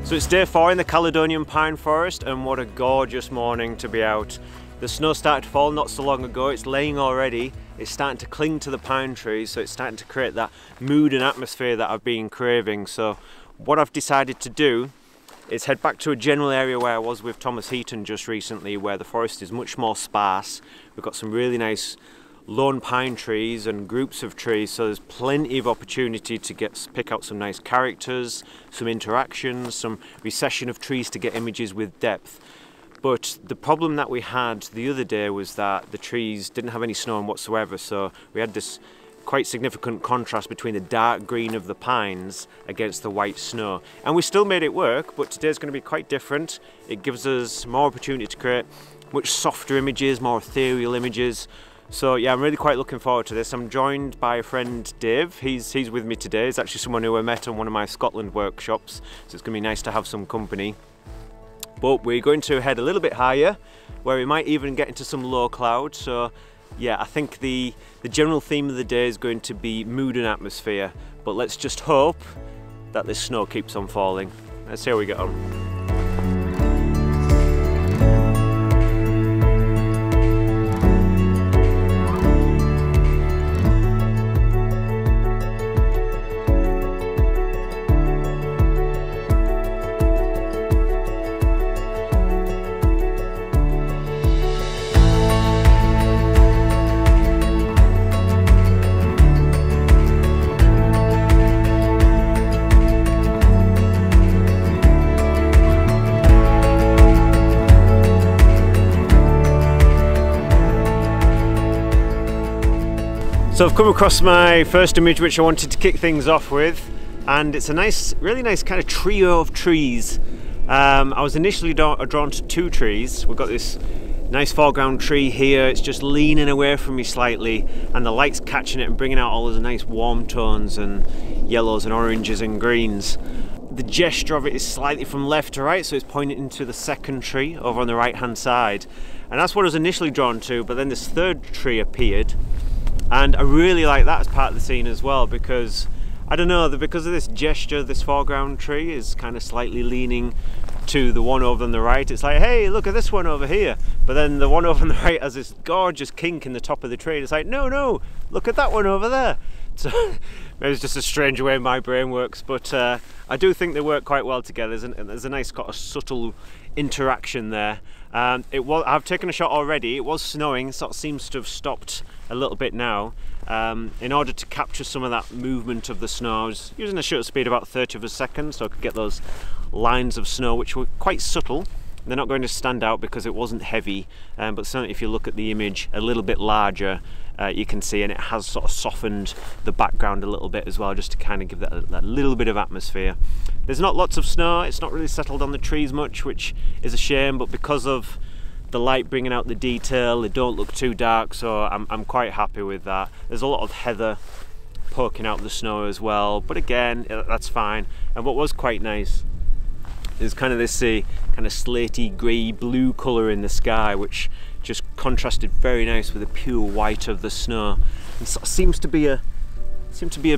So it's day 4 in the Caledonian pine forest, and what a gorgeous morning to be out. The snow started to fall not so long ago, it's laying already, it's starting to cling to the pine trees, so it's starting to create that mood and atmosphere that I've been craving. So what I've decided to do is head back to a general area where I was with Thomas Heaton just recently, where the forest is much more sparse. We've got some really nice lone pine trees and groups of trees, so there's plenty of opportunity to pick out some nice characters, some interactions, some recession of trees to get images with depth. But the problem that we had the other day was that the trees didn't have any snow whatsoever, so we had this quite significant contrast between the dark green of the pines against the white snow. And we still made it work, but today's going to be quite different. It gives us more opportunity to create much softer images, more ethereal images. So yeah, I'm really quite looking forward to this. I'm joined by a friend, Dave. He's with me today. He's actually someone who I met on one of my Scotland workshops, so it's going to be nice to have some company. But we're going to head a little bit higher, where we might even get into some low cloud. So yeah, I think the general theme of the day is going to be mood and atmosphere, but let's just hope that this snow keeps on falling. Let's see how we get on. So I've come across my first image which I wanted to kick things off with, and it's a nice, really nice kind of trio of trees. I was initially drawn to 2 trees. We've got this nice foreground tree here, it's just leaning away from me slightly, and the light's catching it and bringing out all those nice warm tones and yellows and oranges and greens. The gesture of it is slightly from left to right, so it's pointing into the second tree over on the right hand side, and that's what I was initially drawn to. But then this third tree appeared, and I really like that as part of the scene as well, because I don't know, because of this gesture, this foreground tree is kind of slightly leaning to the one over on the right. It's like, hey, look at this one over here. But then the one over on the right has this gorgeous kink in the top of the tree. It's like, no, look at that one over there. So maybe it's just a strange way my brain works, but I do think they work quite well together. There's a nice kind of subtle interaction there. I've taken a shot already. It was snowing, sort of seems to have stopped a little bit now. In order to capture some of that movement of the snow, I was using a shutter speed about 30th of a second, so I could get those lines of snow which were quite subtle. They're not going to stand out because it wasn't heavy, but certainly if you look at the image a little bit larger, you can see, and it has sort of softened the background a little bit as well, just to kind of give that little bit of atmosphere. There's not lots of snow, it's not really settled on the trees much, which is a shame, but because of the light bringing out the detail, they don't look too dark, so I'm quite happy with that. There's a lot of heather poking out the snow as well, but again, that's fine. And what was quite nice is kind of this kind of slaty grey blue colour in the sky, which just contrasted very nice with the pure white of the snow, and sort of seems to be a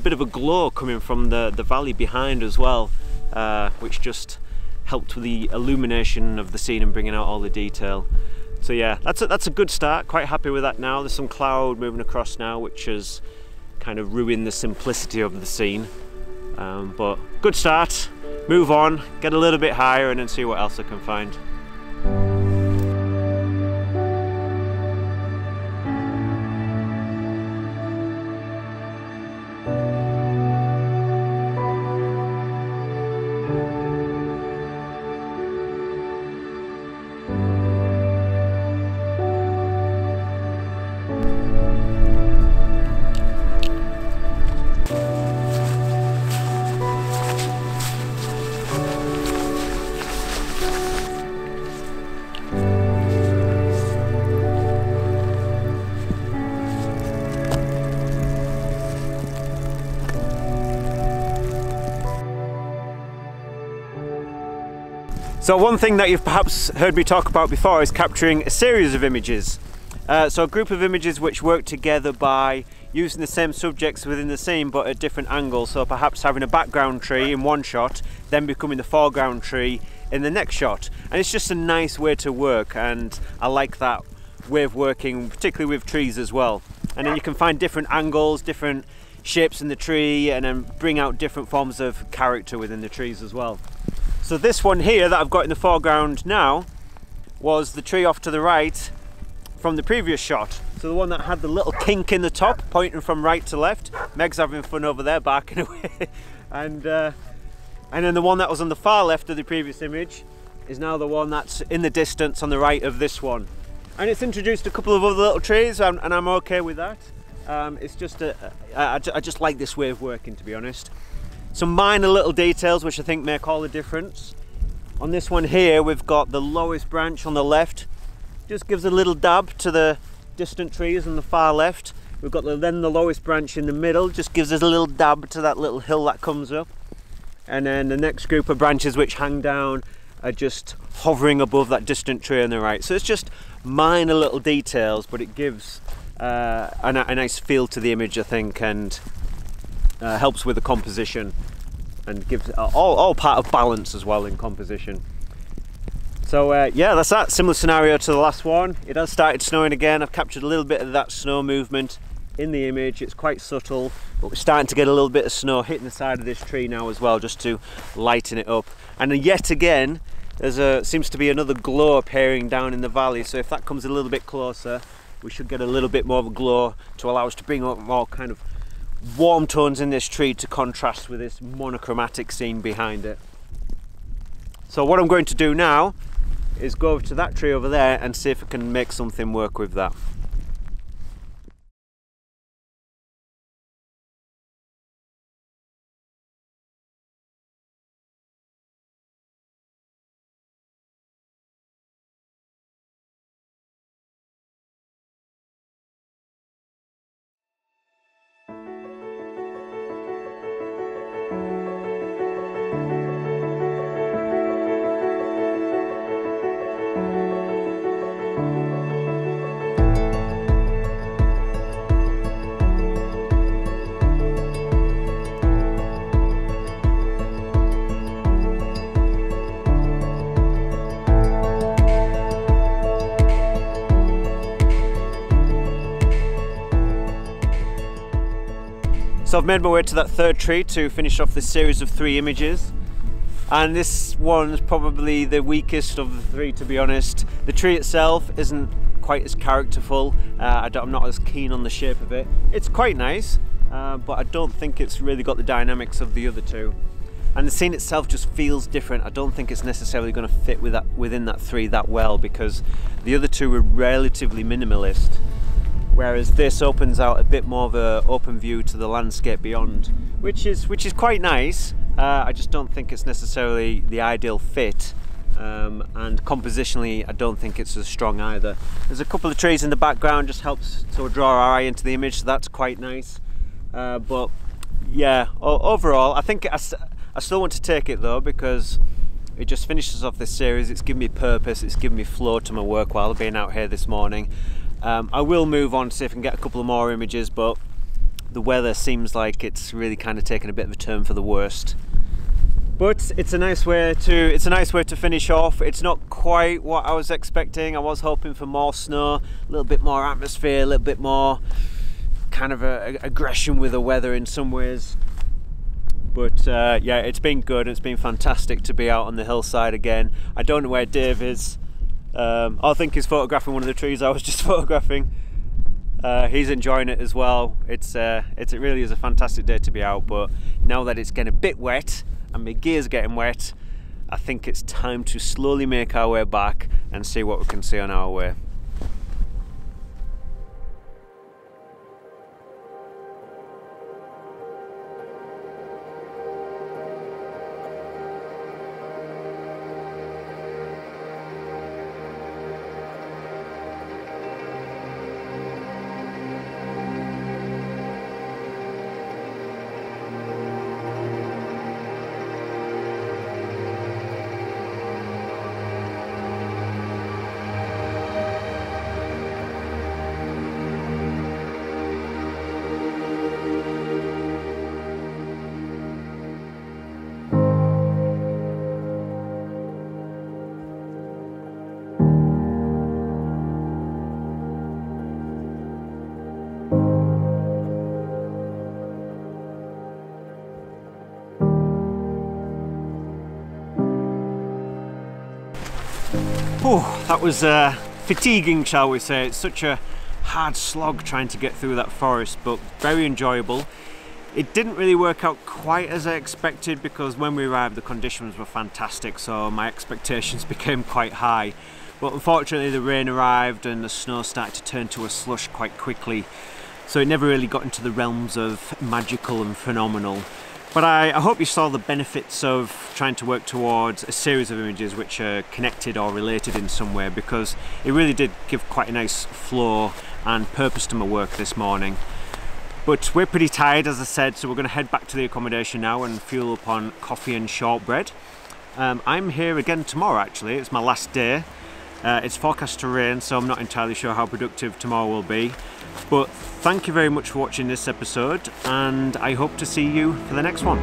bit of a glow coming from the valley behind as well, which just helped with the illumination of the scene and bringing out all the detail. So yeah, that's a good start. Quite happy with that now. There's some cloud moving across now, which has kind of ruined the simplicity of the scene, but good start. Move on, get a little bit higher, and then see what else I can find. So one thing that you've perhaps heard me talk about before is capturing a series of images. So a group of images which work together by using the same subjects within the scene but at different angles. So perhaps having a background tree in one shot, then becoming the foreground tree in the next shot. And it's just a nice way to work, and I like that way of working, particularly with trees as well. And then you can find different angles, different shapes in the tree, and then bring out different forms of character within the trees as well. So this one here that I've got in the foreground now was the tree off to the right from the previous shot. So the one that had the little kink in the top, pointing from right to left. Meg's having fun over there, barking away. And then the one that was on the far left of the previous image is now the one that's in the distance on the right of this one. And it's introduced a couple of other little trees, and I'm okay with that. It's just I just like this way of working, to be honest. Some minor little details which I think make all the difference. On this one here, we've got the lowest branch on the left. Just gives a little dab to the distant trees on the far left. We've got then the lowest branch in the middle, just gives us a little dab to that little hill that comes up. And then the next group of branches which hang down are just hovering above that distant tree on the right. So it's just minor little details, but it gives a nice feel to the image, I think, and helps with the composition, and gives all part of balance as well in composition. So yeah, that's that. Similar scenario to the last one. It has started snowing again. I've captured a little bit of that snow movement in the image. It's quite subtle, but we're starting to get a little bit of snow hitting the side of this tree now as well, just to lighten it up. And yet again, seems to be another glow appearing down in the valley. So if that comes a little bit closer, we should get a little bit more of a glow to allow us to bring up more kind of warm tones in this tree to contrast with this monochromatic scene behind it. So what I'm going to do now is go over to that tree over there and see if I can make something work with that. So I've made my way to that third tree to finish off this series of 3 images, and this one's probably the weakest of the 3, to be honest. The tree itself isn't quite as characterful. I'm not as keen on the shape of it. It's quite nice, but I don't think it's really got the dynamics of the other 2. And the scene itself just feels different. I don't think it's necessarily going to fit within that 3 that well, because the other 2 were relatively minimalist, whereas this opens out a bit more of an open view to the landscape beyond, which is quite nice. I just don't think it's necessarily the ideal fit, and compositionally I don't think it's as strong either. There's a couple of trees in the background, just helps to draw our eye into the image, so that's quite nice. But yeah, overall I think I still want to take it though, because it just finishes off this series. It's given me purpose, it's given me flow to my work while I've been out here this morning. I will move on to see if I can get a couple of more images, but the weather seems like it's really kind of taken a bit of a turn for the worst. But it's a nice way to finish off. It's not quite what I was expecting. I was hoping for more snow, a little bit more atmosphere, a little bit more kind of aggression with the weather in some ways. But yeah, it's been good. It's been fantastic to be out on the hillside again. I don't know where Dave is. I think he's photographing one of the trees I was just photographing. He's enjoying it as well. It really is a fantastic day to be out, but now that it's getting a bit wet and my gear's getting wet, I think it's time to slowly make our way back and see what we can see on our way. Oh, that was fatiguing, shall we say. It's such a hard slog trying to get through that forest, but very enjoyable. It didn't really work out quite as I expected because when we arrived the conditions were fantastic, so my expectations became quite high. But unfortunately the rain arrived and the snow started to turn to a slush quite quickly, so it never really got into the realms of magical and phenomenal. But I hope you saw the benefits of trying to work towards a series of images which are connected or related in some way, because it really did give quite a nice flow and purpose to my work this morning. But we're pretty tired, as I said, so we're going to head back to the accommodation now and fuel up on coffee and shortbread. I'm here again tomorrow actually, it's my last day. It's forecast to rain, so I'm not entirely sure how productive tomorrow will be. But thank you very much for watching this episode, and I hope to see you for the next one.